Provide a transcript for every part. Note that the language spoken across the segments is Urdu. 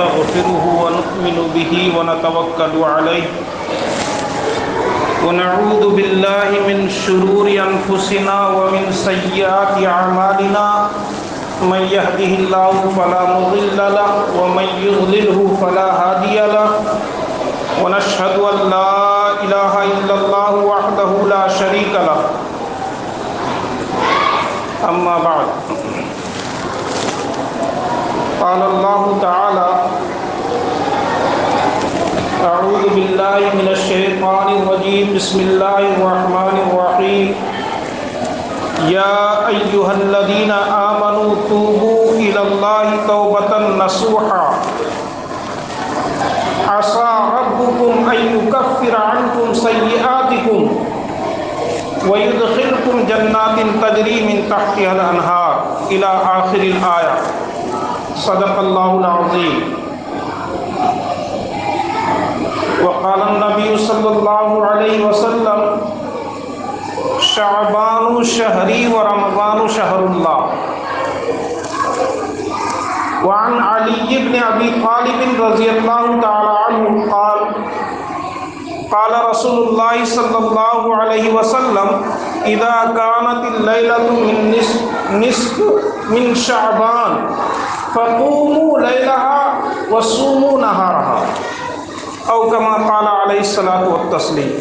ونستغفره ونؤمن به ونتوكل عليه ونعوذ بالله من شرور أنفسنا ومن سيئات أعمالنا من يهده الله فلا مضل له ومن يضلله فلا هادي له ونشهد أن لا إله إلا الله وحده لا شريك له أما بعد قال الله تعالى أعوذ بالله من الشيطان الرجيم بسم الله الرحمن الرحيم يا أيها الذين آمنوا توبوا إلى الله توبة نصوحا عسى ربكم أن يكفر عنكم سيئاتكم ويدخلكم جنات تجري من تحتها الأنهار إلى آخر الآية صدق الله العظيم وقال النبي صلى الله عليه وسلم شعبان شهري ورمضان شهر الله وعن علي بن أبي طالب رضي الله تعالى عنه قال قال رسول الله صلى الله عليه وسلم إذا كانت الليلة من نصف من شعبان فقوموا ليلها وصوموا نهارها او كما قال علیہ الصلاۃ والتسلیم۔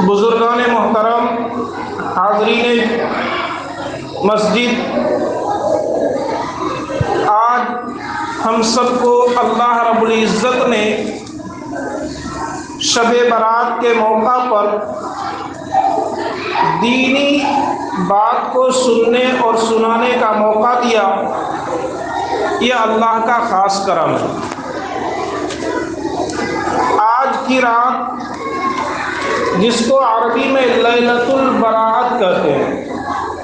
بزرگان محترم، حاضرین مسجد، آج ہم سب کو اللہ رب العزت نے شب برات کے موقع پر دینی بات کو سننے اور سنانے کا موقع دیا، یہ اللہ کا خاص کرم ہے۔ آج کی رات جس کو عربی میں لیلۃ البراۃ کہتے ہیں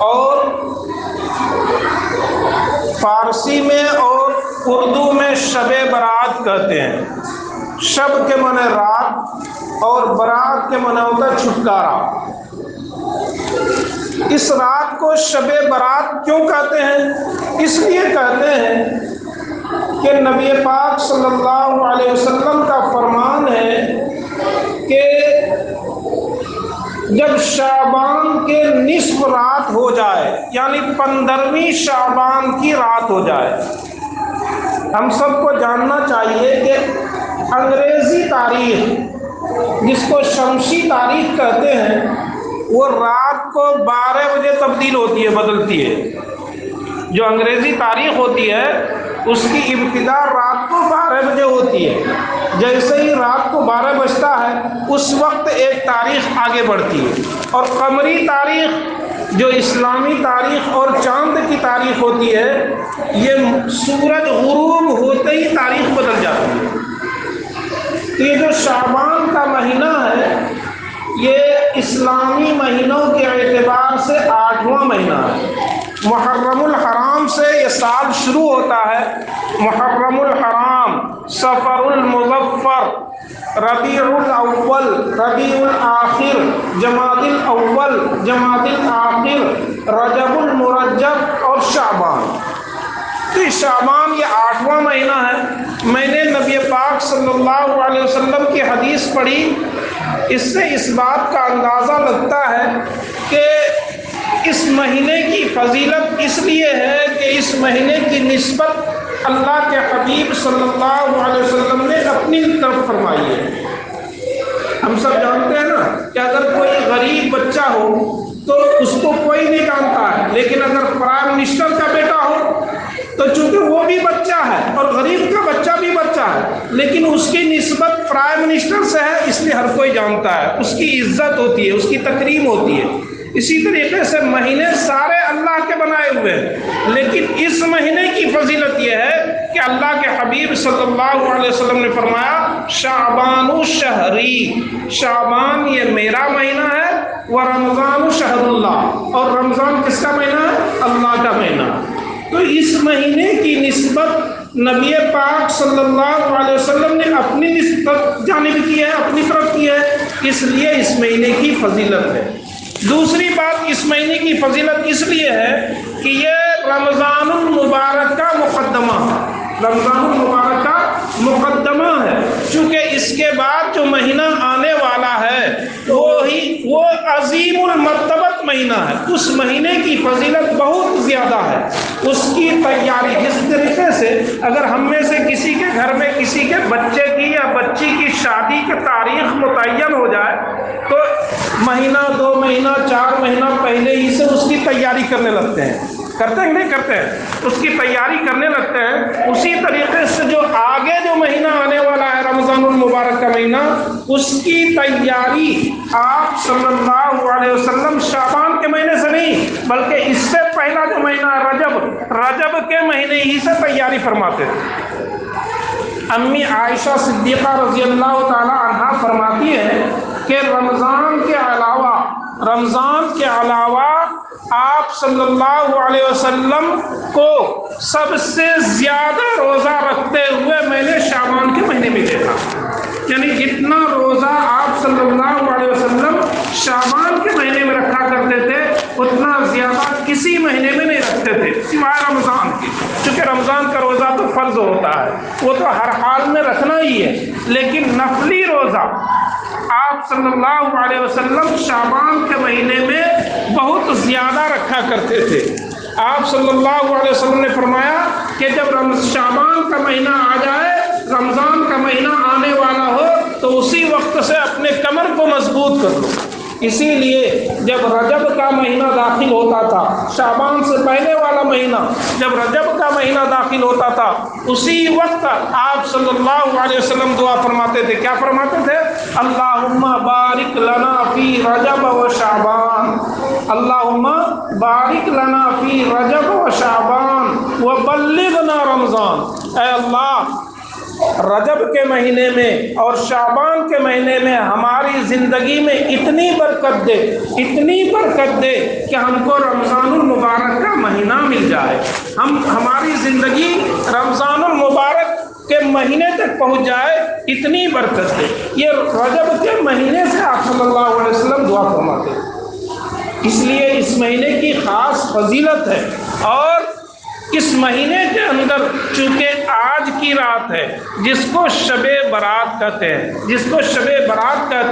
اور فارسی میں اور اردو میں شب برات کہتے ہیں۔ شب کے معنی رات اور برات کے معنی ہوتا ہے چھٹکارا۔ اس رات کو شب برات کیوں کہتے ہیں؟ اس لیے کہتے ہیں کہ نبی پاک صلی اللہ علیہ وسلم کا فرمان ہے کہ جب شعبان کے نصف رات ہو جائے، یعنی 15ویں شعبان کی رات ہو جائے، ہم سب کو جاننا چاہیے کہ انگریزی تاریخ جس کو شمسی تاریخ کہتے ہیں وہ رات کو 12 بجے تبدیل ہوتی ہے، بدلتی ہے۔ جو انگریزی تاریخ ہوتی ہے اس کی ابتدا رات کو 12 بجے ہوتی ہے۔ جیسے ہی رات کو 12 بجتا ہے اس وقت ایک تاریخ آگے بڑھتی ہے، اور قمری تاریخ جو اسلامی تاریخ اور چاند کی تاریخ ہوتی ہے یہ سورج غروب ہوتے ہی تاریخ بدل جاتی ہے۔ تو یہ جو شعبان کا مہینہ ہے یہ اسلامی مہینوں کے اعتبار سے 8واں مہینہ ہے۔ محرم الحرام سے یہ سال شروع ہوتا ہے۔ محرم الحرام، صفر المظفر، ربیع الاول، ربیع الآخر، جمادی الاول، جمادی الآخر، رجب المرجب اور شعبان۔ تو شعبان یہ 8واں مہینہ ہے۔ میں نے نبی پاک صلی اللہ علیہ وسلم کی حدیث پڑھی، اس سے اس بات کا اندازہ لگتا ہے کہ اس مہینے کی فضیلت اس لیے ہے کہ اس مہینے کی نسبت اللہ کے حبیب صلی اللہ علیہ وسلم نے اپنی طرف فرمائی ہے۔ ہم سب جانتے ہیں نا کہ اگر کوئی غریب بچہ ہو تو اس کو کوئی نہیں جانتا ہے، لیکن اگر پرائم منسٹر کا بیٹا ہو تو چونکہ وہ بھی بچہ ہے اور غریب کا بچہ بھی بچہ ہے، لیکن اس کی نسبت پرائم منسٹر سے ہے اس لیے ہر کوئی جانتا ہے، اس کی عزت ہوتی ہے، اس کی تکریم ہوتی ہے۔ اسی طریقے سے مہینے سارے اللہ کے بنائے ہوئے ہیں، لیکن اس مہینے کی فضیلت یہ ہے کہ اللہ کے حبیب صلی اللہ علیہ وسلم نے فرمایا شعبان شہری، شعبان یہ میرا مہینہ ہے، ورمضان شہر اللہ، اور رمضان کس کا مہینہ ہے؟ اللہ کا مہینہ۔ تو اس مہینے کی نسبت نبی پاک صلی اللہ علیہ وسلم نے اپنی نسبت جانب کی ہے، اپنی طرف کی ہے، اس لیے اس مہینے کی فضیلت ہے۔ دوسری بات اس مہینے کی فضیلت اس لیے ہے کہ یہ رمضان المبارک کا مقدمہ ہے، رمضان المبارک کا مقدمہ ہے، چونکہ اس کے بعد جو مہینہ آنے والا ہے وہ عظیم المرتبت مہینہ ہے، اس مہینے کی فضیلت بہت زیادہ ہے، اس کی تیاری جس طریقے سے اگر ہم میں سے کسی کے گھر میں کسی کے بچے کی یا بچی کی شادی کی تاریخ متعین ہو جائے تو مہینہ 2 مہینہ 4 مہینہ پہلے ہی سے اس کی تیاری کرنے لگتے ہیں، کرتے ہیں نہیں کرتے ہیں، اس کی تیاری کرنے لگتے ہیں۔ اسی طریقے سے جو آگے جو مہینہ آنے والا ہے رمضان المبارک کا مہینہ، اس کی تیاری آپ صلی اللہ علیہ وسلم شعبان کے مہینے سے نہیں بلکہ اس سے پہلا جو مہینہ رجب کے مہینے ہی سے تیاری فرماتے تھے۔ امی عائشہ صدیقہ رضی اللہ تعالی عنہا فرماتی ہے کہ رمضان کے علاوہ آپ صلی اللہ علیہ وسلم کو سب سے زیادہ روزہ رکھتے ہوئے میں نے شعبان کے مہینے میں دیکھا، یعنی جتنا روزہ آپ صلی اللہ علیہ وسلم شعبان کے مہینے میں رکھا کرتے تھے اتنا زیادہ کسی مہینے میں نہیں رکھتے تھے سوائے رمضان کی، چونکہ رمضان کا روزہ تو فرض ہوتا ہے، وہ تو ہر حال میں رکھنا ہی ہے، لیکن نفلی روزہ آپ صلی اللہ علیہ وسلم شعبان کے مہینے میں بہت زیادہ رکھا کرتے تھے۔ آپ صلی اللہ علیہ وسلم نے فرمایا کہ جب شعبان کا مہینہ آ جائے، رمضان کا مہینہ آنے والا ہو تو اسی وقت سے اپنے کمر کو مضبوط کر لو۔ اسی لیے جب رجب کا مہینہ داخل ہوتا تھا، شعبان سے پہلے والا مہینہ جب رجب کا مہینہ داخل ہوتا تھا، اسی وقت آپ صلی اللہ علیہ وسلم دعا فرماتے تھے، کیا فرماتے تھے؟ اللہم بارک لنا فی رجب و شعبان، اللہم بارک لنا فی رجب و شعبان وبلغنا رمضان، اے اللہ رجب کے مہینے میں اور شعبان کے مہینے میں ہماری زندگی میں اتنی برکت دے کہ ہم کو رمضان المبارک کا مہینہ مل جائے، ہماری زندگی رمضان المبارک کے مہینے تک پہنچ جائے، اتنی برکت دے۔ یہ رجب کے مہینے سے آپ صلی اللہ علیہ وسلم دعا فرماتے ہیں، اس لیے اس مہینے کی خاص فضیلت ہے۔ اور اس مہینے کے اندر چونکہ آج کی رات ہے جس کو شب برات کہتے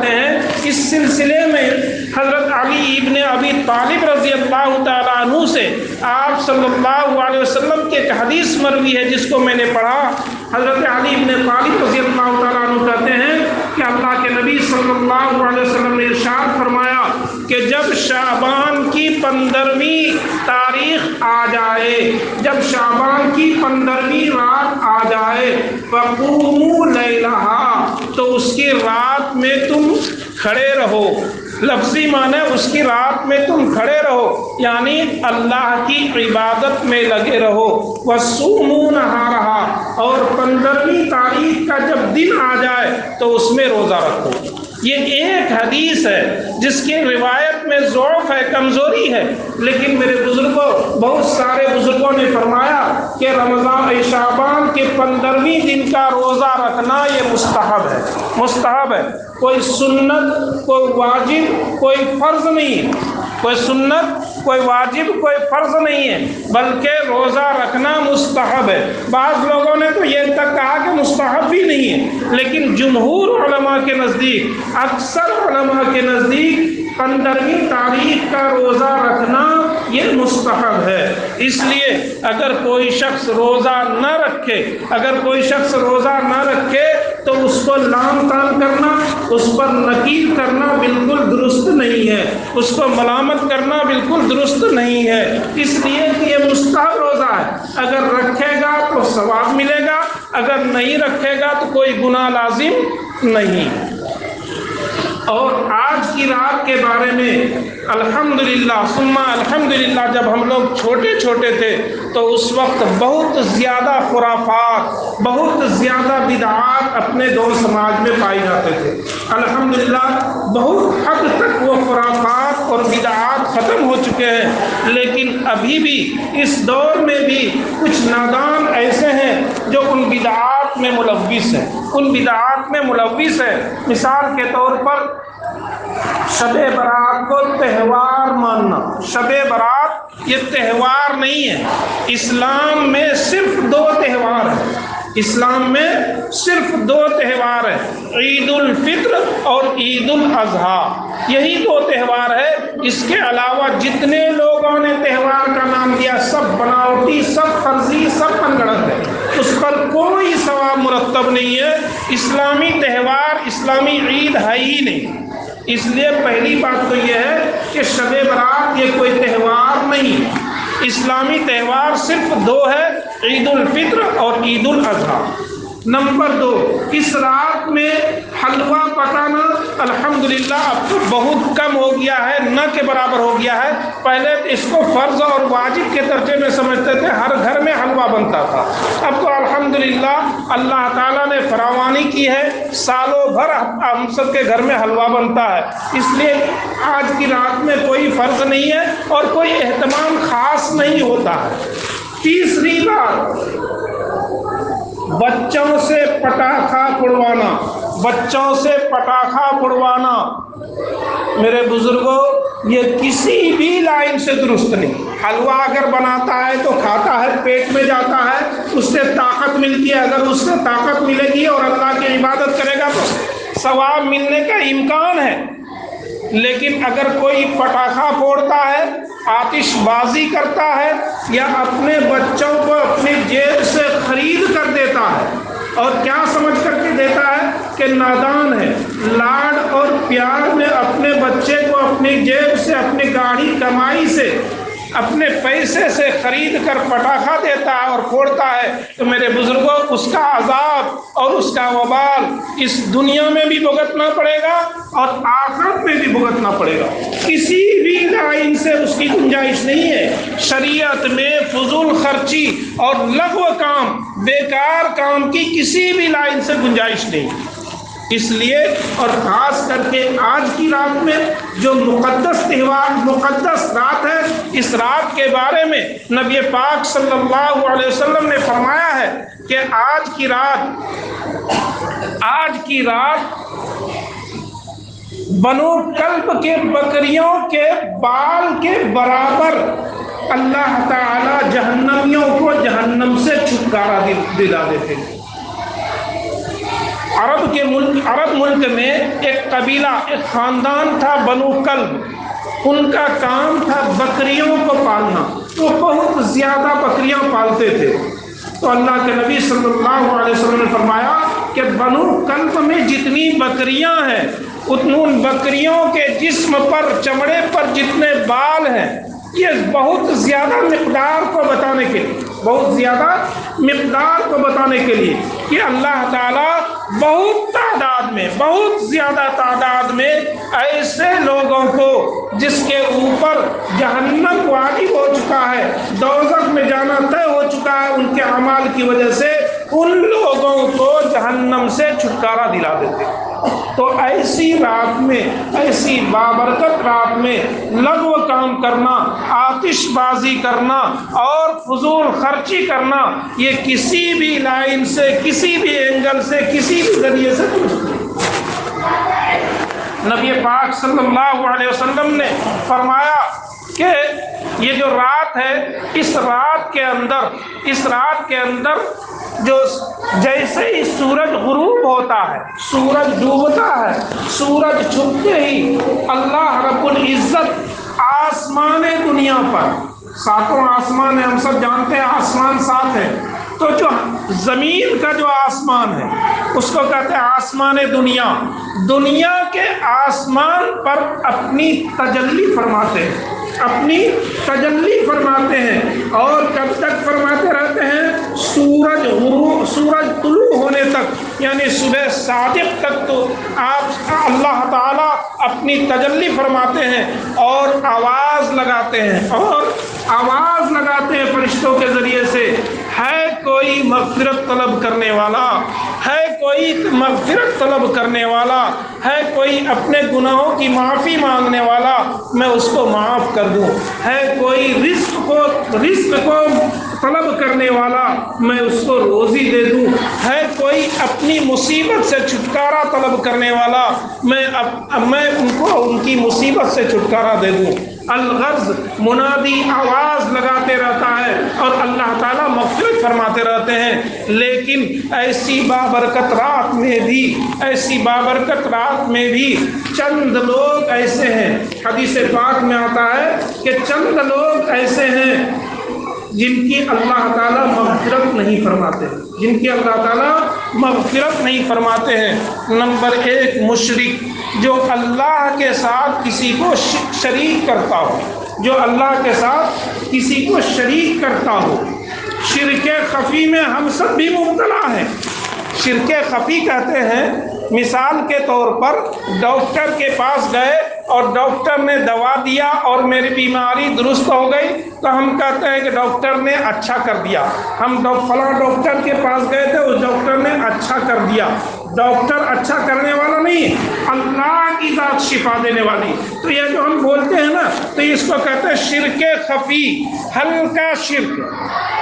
ہیں، اس سلسلے میں حضرت علی ابن ابی طالب رضی اللہ تعالیٰ عنہ سے آپ صلی اللہ علیہ وسلم کی ایک حدیث مروی ہے جس کو میں نے پڑھا۔ حضرت علی ابن طالب رضی اللہ تعالیٰ عنہ کہتے ہیں کہ اللہ کے نبی صلی اللہ علیہ وسلم نے ارشاد فرمایا کہ جب شعبان کی 15ویں تاریخ آ جائے، جب شعبان کی 15ویں رات آ جائے، فقوموا لیلہا، تو اس کی رات میں تم کھڑے رہو، لفظی معنی اس کی رات میں تم کھڑے رہو، یعنی اللہ کی عبادت میں لگے رہو، وصوموا نہارہا، اور 15ویں تاریخ کا جب دن آ جائے تو اس میں روزہ رکھو۔ یہ ایک حدیث ہے جس کی روایت میں ضعف ہے، کمزوری ہے، لیکن میرے بزرگوں، بہت سارے بزرگوں نے فرمایا کہ رمضان شعبان کے 15ویں دن کا روزہ رکھنا یہ مستحب ہے، کوئی سنت، کوئی واجب، کوئی فرض نہیں، کوئی سنت، کوئی واجب، کوئی فرض نہیں ہے، بلکہ روزہ رکھنا مستحب ہے۔ بعض لوگوں نے تو یہ تک کہا کہ مستحب بھی نہیں ہے، لیکن جمہور علماء کے نزدیک، اکثر علماء کے نزدیک 15ویں تاریخ کا روزہ رکھنا یہ مستحب ہے۔ اس لیے اگر کوئی شخص روزہ نہ رکھے تو اس کو لام تان کرنا، اس پر نکیر کرنا بالکل درست نہیں ہے، اس کو ملامت کرنا بالکل درست نہیں ہے، اس لیے کہ یہ مستحب روزہ ہے، اگر رکھے گا تو ثواب ملے گا، اگر نہیں رکھے گا تو کوئی گناہ لازم نہیں۔ اور آج کی رات کے بارے میں الحمدللہ ثم الحمدللہ، جب ہم لوگ چھوٹے تھے تو اس وقت بہت زیادہ خرافات، بہت زیادہ بدعات اپنے دور سماج میں پائی جاتے تھے۔ الحمدللہ بہت حد تک وہ خرافات اور بدعات ختم ہو چکے ہیں، لیکن ابھی بھی اس دور میں بھی کچھ نادان ایسے ہیں جو ان بدعات میں ملوث ہیں، مثال کے طور پر شب برات کو تہوار ماننا، شب برات یہ تہوار نہیں ہے۔ اسلام میں صرف 2 تہوار ہیں، اسلام میں صرف 2 تہوار ہیں، عید الفطر اور عید الاضحیٰ، یہی 2 تہوار ہے۔ اس کے علاوہ جتنے لوگوں نے تہوار کا نام دیا سب بناوٹی، سب فرضی، سب من گھڑت ہے، اس پر کوئی ثواب مرتب نہیں ہے۔ اسلامی تہوار، اسلامی عید ہے ہی نہیں۔ اس لیے پہلی بات تو یہ ہے کہ شب برات یہ کوئی تہوار نہیں، اسلامی تہوار صرف 2 ہے، عید الفطر اور عید الاضحیٰ۔ نمبر 2، اس رات میں حلوہ پکانا الحمدللہ اب تو بہت کم ہو گیا ہے، نہ کے برابر ہو گیا ہے۔ پہلے اس کو فرض اور واجب کے درجے میں سمجھتے تھے، ہر گھر میں حلوہ بنتا تھا۔ اب تو الحمدللہ اللہ تعالیٰ نے فراوانی کی ہے، سالوں بھر ہم سب کے گھر میں حلوہ بنتا ہے۔ اس لیے آج کی رات میں کوئی فرض نہیں ہے اور کوئی اہتمام خاص نہیں ہوتا ہے۔ تیسری بات، بچوں سے پٹاخہ پھوڑوانا، بچوں سے پٹاخہ پھوڑوانا میرے بزرگوں یہ کسی بھی لائن سے درست نہیں۔ حلوہ اگر بناتا ہے تو کھاتا ہے، پیٹ میں جاتا ہے، اس سے طاقت ملتی ہے، اگر اس سے طاقت ملے گی اور اللہ کی عبادت کرے گا تو ثواب ملنے کا امکان ہے۔ لیکن اگر کوئی پٹاخہ پھوڑتا ہے، آتش بازی کرتا ہے یا اپنے بچوں کو اپنی جیب سے خرید کر دیتا ہے اور کیا سمجھ کر کے دیتا ہے کہ نادان ہے، لاڈ اور پیار میں اپنے بچے کو اپنی جیب سے، اپنی گاڑی کمائی سے، اپنے پیسے سے خرید کر پٹاخہ دیتا ہے اور پھوڑتا ہے، تو میرے بزرگوں اس کا عذاب اور اس کا وبال اس دنیا میں بھی بھگتنا پڑے گا اور آخرت میں بھی بھگتنا پڑے گا۔ کسی بھی لائن سے اس کی گنجائش نہیں ہے۔ شریعت میں فضول خرچی اور لغو کام، بیکار کام کی کسی بھی لائن سے گنجائش نہیں۔ اس لیے اور خاص کر کے آج کی رات میں جو مقدس تہوار، مقدس رات ہے، اس رات کے بارے میں نبی پاک صلی اللہ علیہ وسلم نے فرمایا ہے کہ آج کی رات بنو کلب کے بکریوں کے بال کے برابر اللہ تعالی جہنمیوں کو جہنم سے چھٹکارا دلا دیتے ہیں۔ عرب ملک میں ایک قبیلہ، ایک خاندان تھا بنو کلب، ان کا کام تھا بکریوں کو پالنا، وہ بہت زیادہ بکریاں پالتے تھے۔ تو اللہ کے نبی صلی اللہ علیہ وسلم نے فرمایا کہ بنو کلب میں جتنی بکریاں ہیں ان بکریوں کے جسم پر، چمڑے پر جتنے بال ہیں، یہ بہت زیادہ مقدار کو بتانے کے لیے، بہت زیادہ مقدار کو بتانے کے لیے کہ اللہ تعالیٰ بہت تعداد میں، بہت زیادہ تعداد میں ایسے لوگوں کو جس کے اوپر جہنم واجب ہو چکا ہے، دوزخ میں جانا طے ہو چکا ہے ان کے اعمال کی وجہ سے، ان لوگوں کو جہنم سے چھٹکارا دلا دیتے۔ تو ایسی رات میں، ایسی بابرکت رات میں لغو کام کرنا، آتش بازی کرنا اور فضول خرچی کرنا یہ کسی بھی لائن سے، کسی بھی اینگل سے، کسی بھی ذریعے سے نبی پاک صلی اللہ علیہ وسلم نے فرمایا کہ یہ جو رات ہے، اس رات کے اندر جو جیسے ہی سورج غروب ہوتا ہے، سورج ڈوبتا ہے، سورج چھپتے ہی اللہ رب العزت آسمان دنیا پر، ساتوں آسمان ہے، ہم سب جانتے ہیں آسمان 7 ہے، تو جو زمین کا جو آسمان ہے اس کو کہتے ہیں آسمان دنیا، دنیا کے آسمان پر اپنی تجلی فرماتے ہیں، اپنی تجلی فرماتے ہیں، اور کب تک فرماتے رہتے ہیں؟ سورج طلوع ہونے تک، یعنی صبح صادق تک تو آپ اللہ تعالیٰ اپنی تجلی فرماتے ہیں اور آواز لگاتے ہیں فرشتوں کے ذریعے سے، ہے کوئی مغفرت طلب کرنے والا، ہے کوئی مغفرت طلب کرنے والا، ہے کوئی اپنے گناہوں کی معافی مانگنے والا، میں اس کو معاف کر دوں، ہے کوئی رزق کو طلب کرنے والا میں اس کو روزی دے دوں، ہے کوئی اپنی مصیبت سے چھٹکارا طلب کرنے والا میں ان کو ان کی مصیبت سے چھٹکارا دے دوں۔ الغرض منادی آواز لگاتے رہتا ہے اور اللہ تعالیٰ مغفرت فرماتے رہتے ہیں، لیکن ایسی بابرکت رات میں بھی چند لوگ ایسے ہیں، حدیث پاک میں آتا ہے کہ چند لوگ ایسے ہیں جن کی اللہ تعالیٰ مغفرت نہیں فرماتے ہیں۔ نمبر 1 مشرک، جو اللہ کے ساتھ کسی کو شریک کرتا ہو شرک خفی میں ہم سب بھی مبتلا ہیں۔ شرک خفی کہتے ہیں، مثال کے طور پر ڈاکٹر کے پاس گئے اور ڈاکٹر نے دوا دیا اور میری بیماری درست ہو گئی تو ہم کہتے ہیں کہ ڈاکٹر نے اچھا کر دیا، ہم فلاں ڈاکٹر کے پاس گئے تھے، اس ڈاکٹر نے اچھا کر دیا۔ ڈاکٹر اچھا کرنے والا نہیں، اللہ کی ذات شفا دینے والی۔ تو یہ جو ہم بولتے ہیں نا، تو اس کو کہتے ہیں شرک خفی، ہلکا شرک،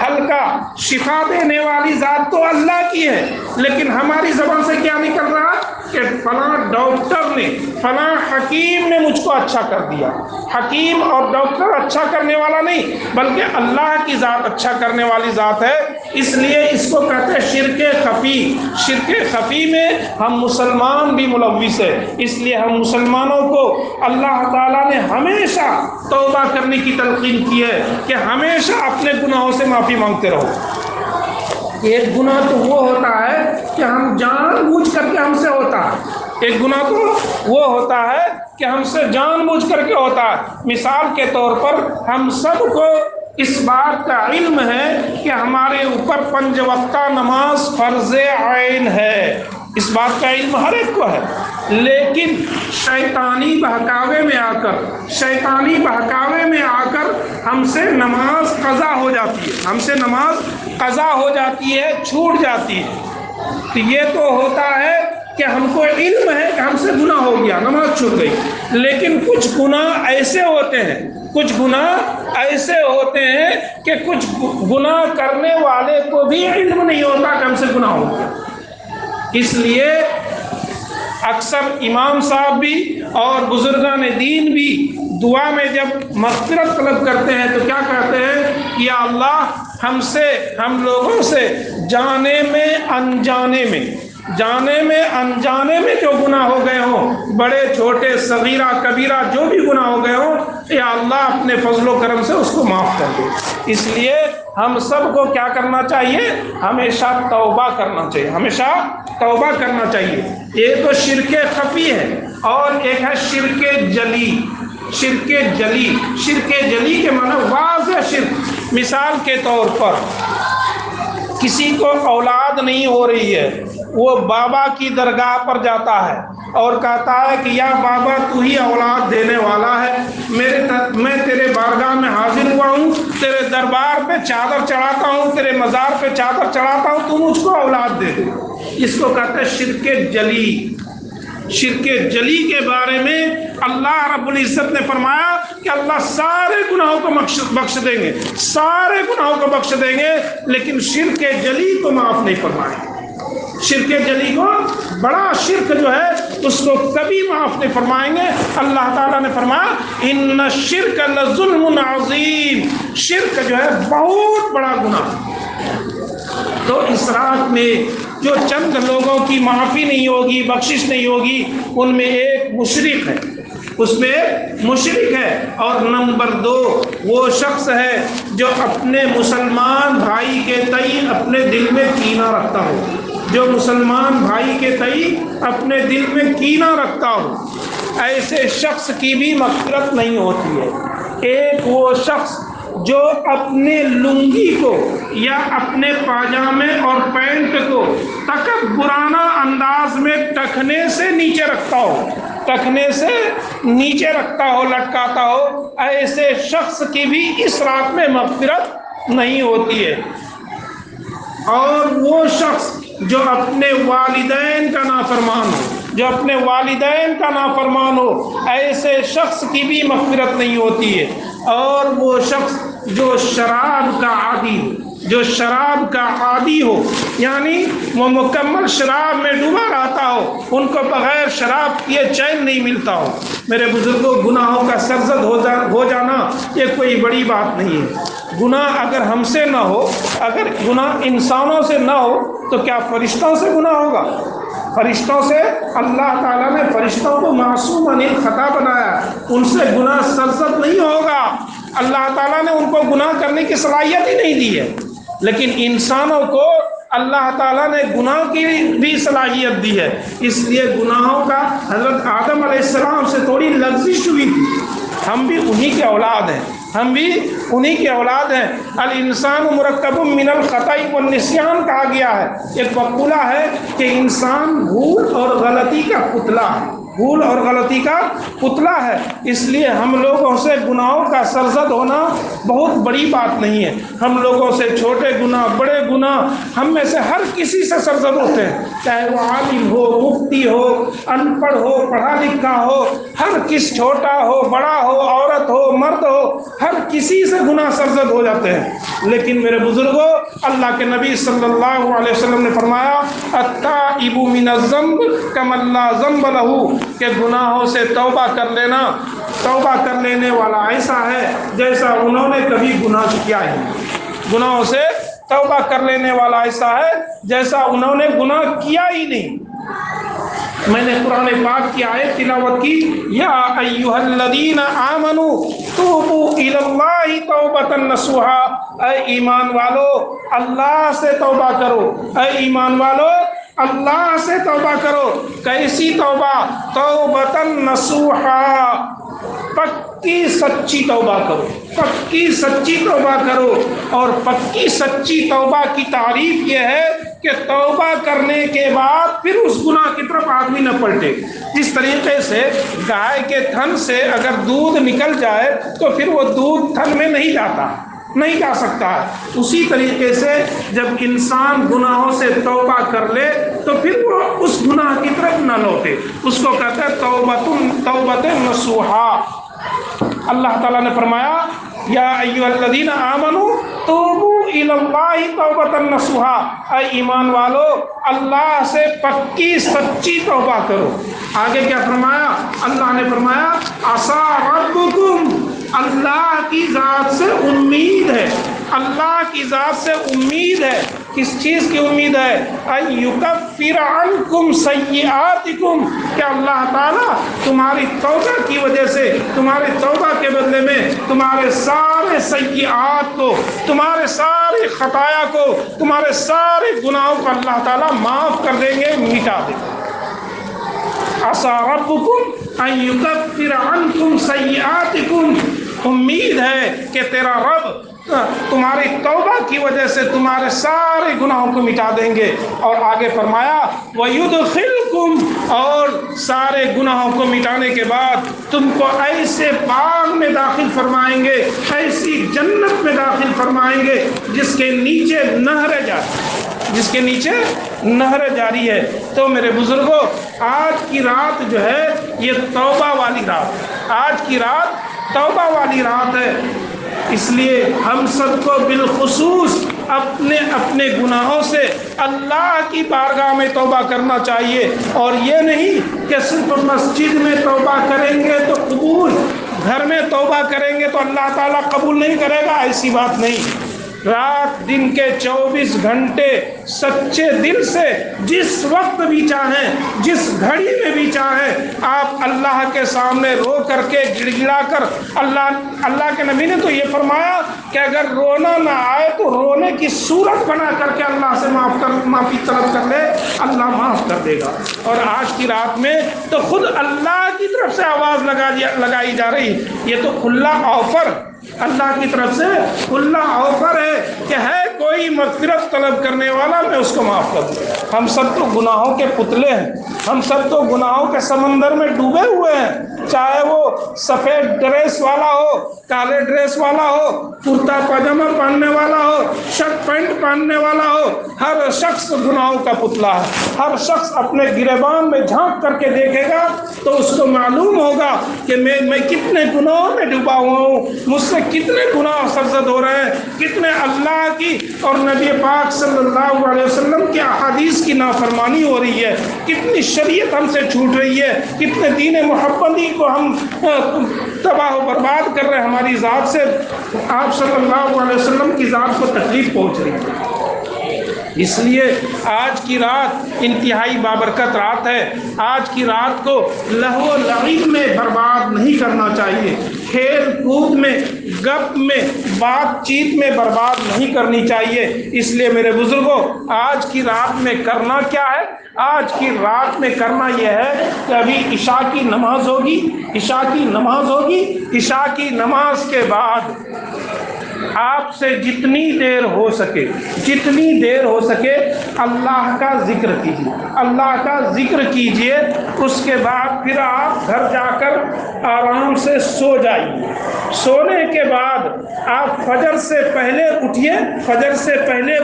ہلکا۔ شفا دینے والی ذات تو اللہ کی ہے، لیکن ہماری زبان سے کیا نکل رہا کہ فلاں ڈاکٹر نے، فلاں حکیم نے مجھ کو اچھا کر دیا۔ حکیم اور ڈاکٹر اچھا کرنے والا نہیں، بلکہ اللہ کی ذات اچھا کرنے والی ذات ہے، اس لیے اس کو کہتے ہیں شرک خفی۔ شرک خفی میں ہم مسلمان بھی ملوث ہیں، اس لیے ہم مسلمانوں کو اللہ تعالیٰ نے ہمیشہ توبہ کرنے کی تلقین کی ہے کہ ہمیشہ اپنے گناہوں سے معافی مانگتے رہو۔ ایک گناہ تو وہ ہوتا ہے کہ ہم جان بوجھ کر کے ہم سے ہوتا ہے، ایک گناہ تو وہ ہوتا ہے کہ ہم سے جان بوجھ کر کے ہوتا ہے۔ مثال کے طور پر ہم سب کو اس بات کا علم ہے کہ ہمارے اوپر 5 وقتہ نماز فرض عین ہے، اس بات کا علم ہر ایک کو ہے، لیکن شیطانی بہکاوے میں آ کر ہم سے نماز قضا ہو جاتی ہے، چھوٹ جاتی ہے۔ تو یہ تو ہوتا ہے کہ ہم کو علم ہے کہ ہم سے گناہ ہو گیا، نماز چھوٹ گئی، لیکن کچھ گناہ ایسے ہوتے ہیں کہ کچھ گناہ کرنے والے کو بھی علم نہیں ہوتا کہ ہم سے گناہ ہو گیا۔ اس لیے اکثر امام صاحب بھی اور بزرگان دین بھی دعا میں جب مغفرت طلب کرتے ہیں تو کیا کہتے ہیں؟ یا اللہ ہم لوگوں سے جانے میں انجانے میں جو گناہ ہو گئے ہوں، بڑے چھوٹے صغیرہ کبیرہ جو بھی گناہ ہو گئے ہوں، یا اللہ اپنے فضل و کرم سے اس کو معاف کر دے۔ اس لیے ہم سب کو کیا کرنا چاہیے؟ ہمیشہ توبہ کرنا چاہیے۔ ایک تو شرک خفی ہے اور ایک ہے شرک جلی۔ شرک جلی کے معنی واضح شرک۔ مثال کے طور پر کسی کو اولاد نہیں ہو رہی ہے، وہ بابا کی درگاہ پر جاتا ہے اور کہتا ہے کہ یا بابا تو ہی اولاد دینے والا ہے، میں تیرے بارگاہ میں حاضر ہوا ہوں، تیرے دربار پہ چادر چڑھاتا ہوں، تیرے مزار پہ چادر چڑھاتا ہوں، تو مجھ کو اولاد دے دے۔ اس کو کہتے ہیں شرک جلی۔ شرک جلی کے بارے میں اللہ رب العزت نے فرمایا کہ اللہ سارے گناہوں کو بخش دیں گے، لیکن شرک جلی کو معاف نہیں فرمائیں گے۔ شرک جلی کو، بڑا شرک جو ہے اس کو کبھی معاف نہیں فرمائیں گے۔ اللہ تعالیٰ نے فرمایا ان الشرک لظلم عظیم، شرک جو ہے بہت بڑا گناہ۔ تو اس رات میں جو چند لوگوں کی معافی نہیں ہوگی، بخشش نہیں ہوگی، ان میں ایک مشرک ہے، اور نمبر 2 وہ شخص ہے جو اپنے مسلمان بھائی کے تئیں اپنے دل میں کینہ رکھتا ہو، ایسے شخص کی بھی مغفرت نہیں ہوتی ہے۔ ایک وہ شخص جو اپنے لنگی کو یا اپنے پاجامے اور پینٹ کو تکبرانہ انداز میں ٹخنے سے نیچے رکھتا ہو، لٹکاتا ہو، ایسے شخص کی بھی اس رات میں مغفرت نہیں ہوتی ہے۔ اور وہ شخص جو اپنے والدین کا نافرمان ہو، ایسے شخص کی بھی مغفرت نہیں ہوتی ہے۔ اور وہ شخص جو شراب کا عادی ہو، جو شراب کا عادی ہو، یعنی وہ مکمل شراب میں ڈوبا رہتا ہو، ان کو بغیر شراب پیے چین نہیں ملتا ہو۔ میرے بزرگوں، گناہوں کا سرزد ہو جانا یہ کوئی بڑی بات نہیں ہے۔ گناہ اگر ہم سے نہ ہو، اگر گناہ انسانوں سے نہ ہو تو کیا فرشتوں سے گناہ ہوگا؟ فرشتوں سے اللہ تعالیٰ نے فرشتوں کو معصوم عن الخطا بنایا، ان سے گناہ سرزد نہیں ہوگا۔ اللہ تعالیٰ نے ان کو گناہ کرنے کی صلاحیت ہی نہیں دی ہے، لیکن انسانوں کو اللہ تعالیٰ نے گناہ کی بھی صلاحیت دی ہے۔ اس لیے گناہوں کا حضرت آدم علیہ السلام سے تھوڑی لغزش ہوئی تھی۔ ہم بھی انہی کے اولاد ہیں، ہم بھی انہی کے اولاد ہیں۔ الانسان مرکب من الخطأ والنسیان کہا گیا ہے۔ ایک مقولہ ہے کہ انسان بھول اور غلطی کا پتلا ہے، بھول اور غلطی کا پتلا ہے۔ اس لیے ہم لوگوں سے گناہوں کا سرزد ہونا بہت بڑی بات نہیں ہے۔ ہم لوگوں سے چھوٹے گناہ، بڑے گناہ، ہم میں سے ہر کسی سے سرزد ہوتے ہیں، چاہے وہ عالم ہو، مفتی ہو، ان پڑھ ہو، پڑھا لکھا ہو، ہر کس چھوٹا ہو، بڑا ہو، عورت ہو، مرد ہو، ہر کسی سے گناہ سرزد ہو جاتے ہیں۔ لیکن میرے بزرگوں، اللہ کے نبی صلی اللہ علیہ وسلم نے فرمایا التائب من الذنب کمن لا ذنب لہ، کہ گناہوں سے توبہ کر لینا، توبہ کر لینے والا ایسا ہے جیسا انہوں نے کبھی گناہ کیا ہی نہیں۔ گناہوں سے توبہ کر لینے والا ایسا ہے جیسا انہوں نے گناہ کیا ہی نہیں۔ میں نے قرآن پاک کی آیت تلاوت کی، یا ایھا الذین آمنوا توبوا الی اللہ توبۃ نصوحا، اے ایمان والو اللہ سے توبہ کرو، اے ایمان والو اللہ سے توبہ کرو۔ کیسی توبہ؟ توبۃ نصوحا، پکی سچی توبہ کرو، پکی سچی توبہ کرو۔ اور پکی سچی توبہ کی تعریف یہ ہے کہ توبہ کرنے کے بعد پھر اس گناہ کی طرف آدمی نہ پلٹے۔ جس طریقے سے گائے کے تھن سے اگر دودھ نکل جائے تو پھر وہ دودھ تھن میں نہیں جاتا، نہیں جا سکتا ہے۔ اسی طریقے سے جب انسان گناہوں سے توبہ کر لے تو پھر وہ اس گناہ کی طرف نہ لوٹے، اس کو کہتے ہیں توبۃ نصوحا۔ اللہ تعالیٰ نے فرمایا یا ایھا الذین آمنوا توبوا الی اللہ توبۃ نصوحا، اے ایمان والو اللہ سے پکی سچی توبہ کرو۔ آگے کیا فرمایا؟ اللہ نے فرمایا عسیٰ ربکم، اللہ کی ذات سے امید ہے، اللہ کی ذات سے امید ہے۔ کس چیز کی امید ہے؟ ان یکفر عنکم سیئاتکم، کہ اللہ تعالیٰ تمہاری توبہ کی وجہ سے، تمہاری توبہ کے بدلے میں تمہارے سارے سیئات کو، تمہارے سارے خطایا کو، تمہارے سارے گناہوں کو اللہ تعالیٰ معاف کر دیں گے، مٹا دیں گے۔ عسیٰ ربکم ان یکفر عنکم سیئاتکم، امید ہے کہ تیرا رب تمہاری توبہ کی وجہ سے تمہارے سارے گناہوں کو مٹا دیں گے۔ اور آگے فرمایا وَيُدْخِلْكُمْ، اور سارے گناہوں کو مٹانے کے بعد تم کو ایسے باغ میں داخل فرمائیں گے، ایسی جنت میں داخل فرمائیں گے جس کے نیچے نہریں جاری، جس کے نیچے نہر جاری ہے۔ تو میرے بزرگوں، آج کی رات جو ہے یہ توبہ والی رات، آج کی رات توبہ والی رات ہے۔ اس لیے ہم سب کو بالخصوص اپنے اپنے گناہوں سے اللہ کی بارگاہ میں توبہ کرنا چاہیے، اور یہ نہیں کہ صرف مسجد میں توبہ کریں گے تو قبول، گھر میں توبہ کریں گے تو اللہ تعالیٰ قبول نہیں کرے گا، ایسی بات نہیں۔ رات دن کے 24 گھنٹے سچے دل سے جس وقت بھی چاہیں، جس گھڑی میں بھی چاہیں، آپ اللہ کے سامنے رو کر کے گڑ گڑا کر، اللہ کے نبی نے تو یہ فرمایا کہ اگر رونا نہ آئے تو رونے کی صورت بنا کر کے اللہ سے معافی طلب کر لے، اللہ معاف کر دے گا۔ اور آج کی رات میں تو خود اللہ کی طرف سے آواز لگائی جا رہی، یہ تو کھلا آفر، اللہ کی طرف سے کھلا آفر ہے کہ ہے کوئی مغفرت طلب کرنے والا، میں اس کو معاف کر دوں۔ ہم سب تو گناہوں کے پتلے ہیں، ہم سب تو گناہوں کے سمندر میں ڈوبے ہوئے ہیں، چاہے وہ سفید ڈریس والا ہو، کالے ڈریس والا ہو، کرتا پاجامہ پہننے والا ہو، شرٹ پینٹ پہننے والا ہو، ہر شخص گناہوں کا پتلا ہے۔ ہر شخص اپنے گریبان میں جھانک کر کے دیکھے گا تو اس کو معلوم ہوگا کہ میں کتنے گناہوں میں ڈوبا ہوا ہوں، مجھ سے کتنے گناہ سرزد ہو رہے ہیں، کتنے اللہ کی اور نبی پاک صلی اللہ علیہ وسلم کی احادیث کی نافرمانی ہو رہی ہے، کتنی شریعت ہم سے چھوٹ رہی ہے، کتنے دین محمدی کو ہم تباہ و برباد کر رہے ہیں، ہماری ذات سے آپ صلی اللہ علیہ وسلم کی ذات کو تکلیف پہنچ رہی ہے۔ اس لیے آج کی رات انتہائی بابرکت رات ہے، آج کی رات کو لہو و لعب میں برباد نہیں کرنا چاہیے، کھیل کود میں، گپ میں، بات چیت میں برباد نہیں کرنی چاہیے۔ اس لیے میرے بزرگوں، آج کی رات میں کرنا کیا ہے؟ آج کی رات میں کرنا یہ ہے کہ ابھی عشاء کی نماز ہوگی، عشاء کی نماز ہوگی، عشاء کی نماز کے بعد آپ سے جتنی دیر ہو سکے اللہ کا ذکر کیجیے، اللہ کا ذکر کیجیے۔ اس کے بعد پھر آپ گھر جا کر آرام سے سو جائیے۔ سونے کے بعد آپ فجر سے پہلے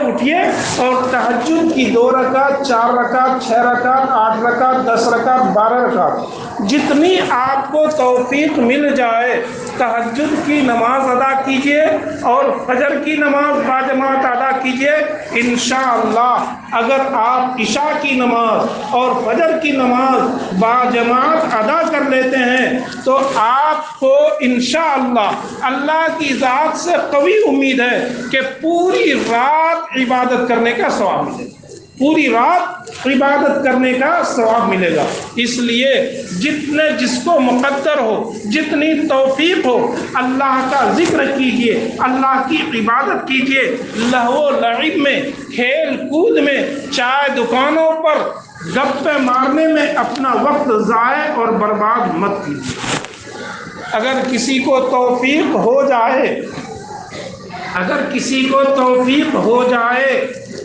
اٹھیے اور تہجد کی 2 رکعت، 4 رکعت، 6 رکعت، 8 رکعت، 10 رکعت، 12 رکعت، جتنی آپ کو توفیق مل جائے تہجد کی نماز ادا کیجیے اور فجر کی نماز باجماعت ادا کیجیے۔ انشاءاللہ اگر آپ عشاء کی نماز اور فجر کی نماز باجماعت ادا کر لیتے ہیں تو آپ کو انشاءاللہ اللہ کی ذات سے قوی امید ہے کہ پوری رات عبادت کرنے کا ثواب ملے گا، پوری رات عبادت کرنے کا ثواب ملے گا۔ اس لیے جس کو مقدر ہو، جتنی توفیق ہو، اللہ کا ذکر کیجیے، اللہ کی عبادت کیجیے، لہو و لعب میں، کھیل کود میں، چائے دکانوں پر گپے مارنے میں اپنا وقت ضائع اور برباد مت کیجیے۔ اگر کسی کو توفیق ہو جائے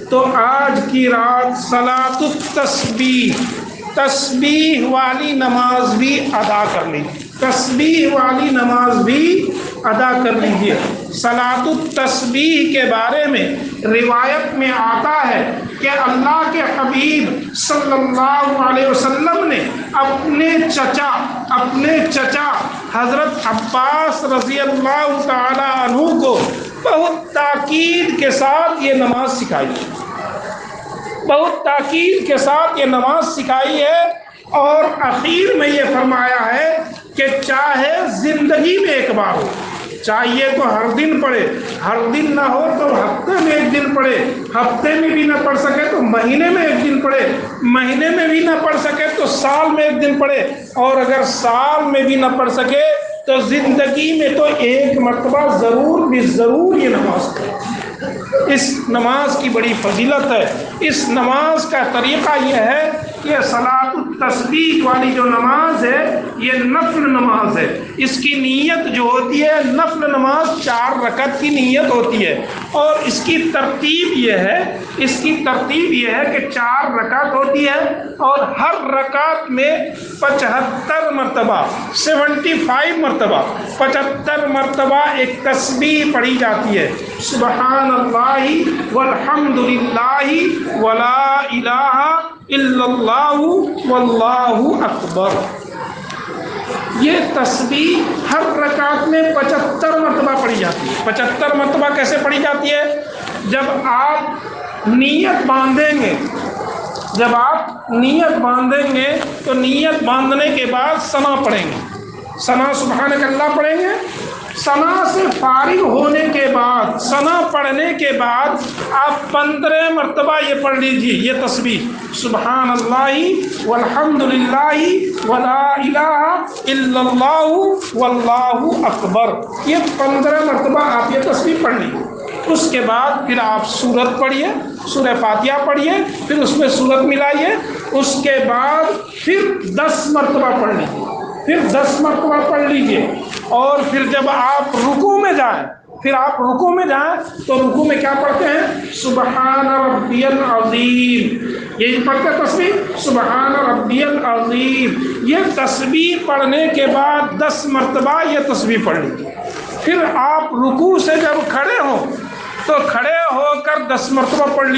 تو آج کی رات صلاۃ تسبیح والی نماز بھی ادا کر لیجیے، صلاۃ التسبیح کے بارے میں روایت میں آتا ہے کہ اللہ کے حبیب صلی اللہ علیہ وسلم نے اپنے چچا حضرت عباس رضی اللہ تعالی عنہ کو بہت تاکید کے ساتھ یہ نماز سکھائی ہے اور اخیر میں یہ فرمایا ہے کہ چاہے زندگی میں ایک بار ہو، چاہیے تو ہر دن پڑھے، ہر دن نہ ہو تو ہفتے میں ایک دن پڑھے، ہفتے میں بھی نہ پڑھ سکے تو مہینے میں ایک دن پڑھے، مہینے میں بھی نہ پڑھ سکے تو سال میں ایک دن پڑھے، اور اگر سال میں بھی نہ پڑھ سکے تو زندگی میں تو ایک مرتبہ ضرور یہ نماز پڑھے۔ اس نماز کی بڑی فضیلت ہے۔ اس نماز کا طریقہ یہ ہے کہ صلاۃ التسبیح والی جو نماز ہے یہ نفل نماز ہے۔ اس کی نیت جو ہوتی ہے، نفل نماز 4 رکعت کی نیت ہوتی ہے، اور اس کی ترتیب یہ ہے کہ 4 رکعت ہوتی ہے اور ہر رکعت میں 75 مرتبہ ایک تسبیح پڑھی جاتی ہے، سبحان اللہ والحمد للہ ولا الہ الا اللہ واللہ اکبر۔ یہ تسبیح ہر رکعت میں 75 مرتبہ پڑھی جاتی ہے۔ 75 مرتبہ کیسے پڑھی جاتی ہے؟ جب آپ نیت باندھیں گے تو نیت باندھنے کے بعد ثنا پڑھیں گے، ثنا سبحانک اللہ پڑھیں گے۔ ثنا سے فارغ ہونے کے بعد، ثنا پڑھنے کے بعد آپ 15 مرتبہ یہ پڑھ لیجیے، یہ تسبیح، سبحان اللہ والحمد للہ ولا الہ الا اللہ واللہ اکبر، یہ 15 مرتبہ آپ یہ تسبیح پڑھ لیجیے۔ اس کے بعد پھر آپ سورت پڑھیے، سورہ فاتحہ پڑھیے، پھر اس میں سورت ملائیے، اس کے بعد پھر 10 مرتبہ پڑھ لیجیے، اور پھر جب آپ رکوع میں جائیں تو رکوع میں کیا پڑھتے ہیں؟ سبحان ربی العظیم، یہی پڑھتے ہیں تسبیح، سبحان ربی العظیم۔ یہ تسبیح پڑھنے کے بعد 10 مرتبہ یہ تسبیح پڑھ لیجیے۔ پھر آپ رکوع سے جب کھڑے ہوں تو کھڑے ہو کر 10 مرتبہ پڑھ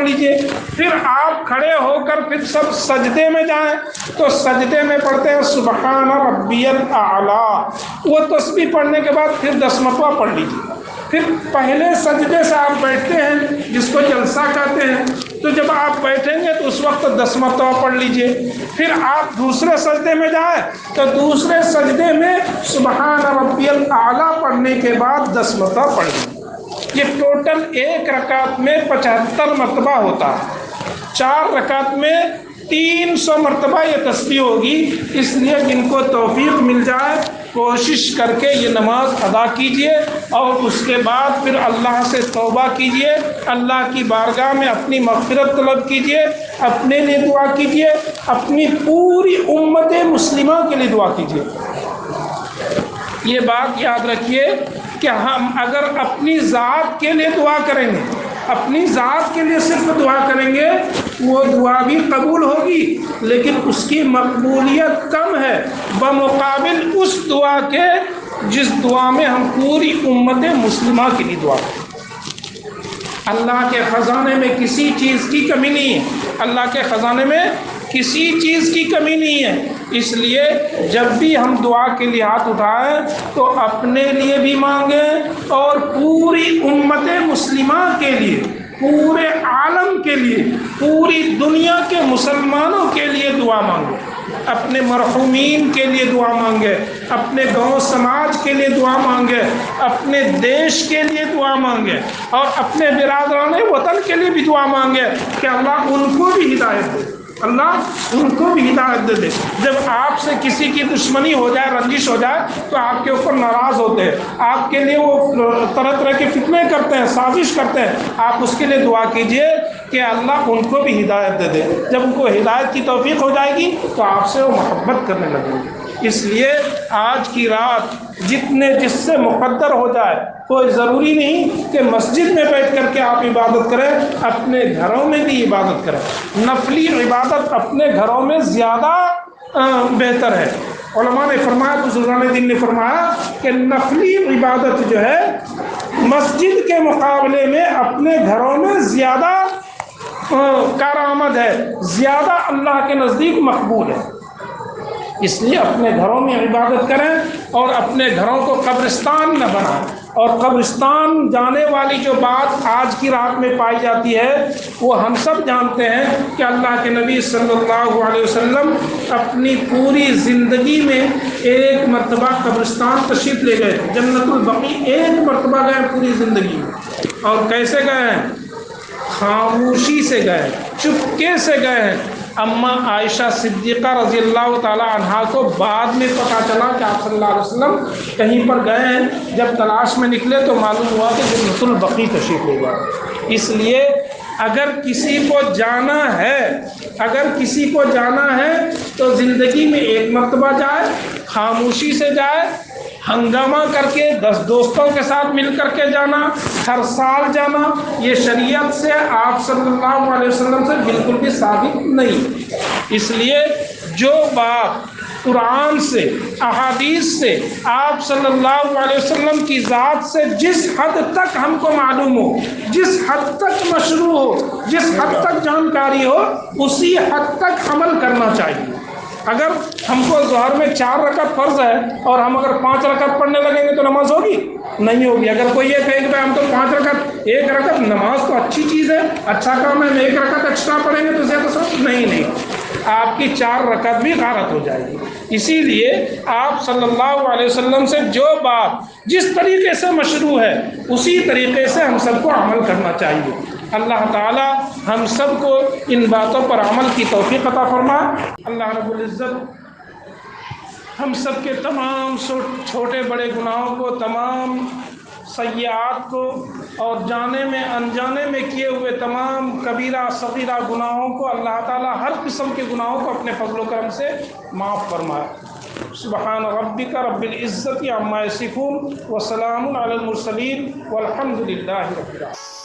لیجیے، پھر آپ کھڑے ہو کر پھر سب سجدے میں جائیں تو سجدے میں پڑھتے ہیں سبحان ربی الاعلیٰ، وہ تسبیح پڑھنے کے بعد پھر 10 مرتبہ پڑھ لیجیے۔ پھر پہلے سجدے سے آپ بیٹھتے ہیں جس کو جلسہ کہتے ہیں، تو جب آپ بیٹھیں گے تو اس وقت 10 مرتبہ پڑھ لیجئے۔ پھر آپ دوسرے سجدے میں جائیں تو دوسرے سجدے میں سبحان ربی الاعلیٰ پڑھنے کے بعد 10 مرتبہ پڑھ لیجئے۔ یہ ٹوٹل ایک رکعت میں 75 مرتبہ ہوتا ہے، 4 رکعت میں 300 مرتبہ یہ تسبیح ہوگی۔ اس لیے جن کو توفیق مل جائے کوشش کر کے یہ نماز ادا کیجئے، اور اس کے بعد پھر اللہ سے توبہ کیجئے، اللہ کی بارگاہ میں اپنی مغفرت طلب کیجئے، اپنے لیے دعا کیجئے، اپنی پوری امت مسلمہ کے لیے دعا کیجئے۔ یہ بات یاد رکھیے کہ ہم اگر اپنی ذات کے لیے دعا کریں گے، اپنی ذات کے لیے صرف دعا کریں گے، وہ دعا بھی قبول ہوگی لیکن اس کی مقبولیت کم ہے بمقابل اس دعا کے جس دعا میں ہم پوری امت مسلمہ کے لیے دعا کریں۔ اللہ کے خزانے میں کسی چیز کی کمی نہیں ہے، اللہ کے خزانے میں کسی چیز کی کمی نہیں ہے۔ اس لیے جب بھی ہم دعا کے لیے ہاتھ اٹھائیں تو اپنے لیے بھی مانگیں اور پوری امت مسلمہ کے لیے، پورے عالم کے لیے، پوری دنیا کے مسلمانوں کے لیے دعا مانگیں۔ اپنے مرحومین کے لیے دعا مانگے، اپنے گاؤں سماج کے لیے دعا مانگے، اپنے دیش کے لیے دعا مانگے، اور اپنے برادران وطن کے لیے بھی دعا مانگے کہ اللہ ان کو بھی ہدایت دے، اللہ ان کو بھی ہدایت دے۔ جب آپ سے کسی کی دشمنی ہو جائے، رنجش ہو جائے، تو آپ کے اوپر ناراض ہوتے ہیں، آپ کے لیے وہ طرح طرح کے فتنے کرتے ہیں، سازش کرتے ہیں، آپ اس کے لیے دعا کیجئے کہ اللہ ان کو بھی ہدایت دے دے۔ جب ان کو ہدایت کی توفیق ہو جائے گی تو آپ سے وہ محبت کرنے لگیں گے۔ اس لیے آج کی رات جس سے مقدر ہو جائے، کوئی ضروری نہیں کہ مسجد میں بیٹھ کر کے آپ عبادت کریں، اپنے گھروں میں بھی عبادت کریں۔ نفلی عبادت اپنے گھروں میں زیادہ بہتر ہے۔ علماء نے فرمایا، بزرگان دین نے فرمایا کہ نفلی عبادت جو ہے مسجد کے مقابلے میں اپنے گھروں میں زیادہ کارآمد ہے، زیادہ اللہ کے نزدیک مقبول ہے۔ اس لیے اپنے گھروں میں عبادت کریں اور اپنے گھروں کو قبرستان نہ بنائیں۔ اور قبرستان جانے والی جو بات آج کی رات میں پائی جاتی ہے، وہ ہم سب جانتے ہیں کہ اللہ کے نبی صلی اللہ علیہ وسلم اپنی پوری زندگی میں ایک مرتبہ قبرستان تشریف لے گئے، جنت البقیع ایک مرتبہ گئے پوری زندگی میں۔ اور کیسے گئے ہیں؟ خاموشی سے گئے، چپکے سے گئے ہیں۔ اماں عائشہ صدیقہ رضی اللہ تعالی عنہا کو بعد میں پتہ چلا کہ آپ صلی اللہ علیہ وسلم کہیں پر گئے ہیں۔ جب تلاش میں نکلے تو معلوم ہوا کہ جنت البقیع تشریف لے گئے۔ اس لیے اگر کسی کو جانا ہے تو زندگی میں ایک مرتبہ جائے، خاموشی سے جائے، ہنگامہ کر کے 10 دوستوں کے ساتھ مل کر کے جانا، ہر سال جانا، یہ شریعت سے آپ صلی اللہ علیہ وسلم سے بالکل بھی ثابت نہیں۔ اس لیے جو بات قرآن سے، احادیث سے، آپ صلی اللہ علیہ وسلم کی ذات سے جس حد تک ہم کو معلوم ہو، جس حد تک مشروع ہو، جس حد تک جانکاری ہو، اسی حد تک عمل کرنا چاہیے۔ اگر ہم کو ظہر میں 4 رکعت فرض ہے اور ہم اگر 5 رکعت پڑھنے لگیں گے تو نماز ہوگی؟ نہیں ہوگی۔ اگر کوئی یہ کہے کہ ہم تو 5 رکعت، 1 رکعت، نماز تو اچھی چیز ہے، اچھا کام ہے، 1 رکعت ایکسٹرا پڑھیں گے تو زیادہ ثواب، نہیں، آپ کی 4 رکعت بھی غارت ہو جائے گی۔ اسی لیے آپ صلی اللہ علیہ وسلم سے جو بات جس طریقے سے مشروع ہے اسی طریقے سے ہم سب کو عمل کرنا چاہیے۔ اللہ تعالی ہم سب کو ان باتوں پر عمل کی توفیق عطا فرمائے۔ اللہ رب العزت ہم سب کے تمام چھوٹے بڑے گناہوں کو، تمام سیئات کو، اور جانے میں انجانے میں کیے ہوئے تمام کبیرہ صغیرہ گناہوں کو، اللہ تعالی ہر قسم کے گناہوں کو اپنے فضل و کرم سے معاف فرمائے۔ سبحان ربک رب العزت عما یصفون وسلام علی المرسلین والحمد للہ رب العالمین۔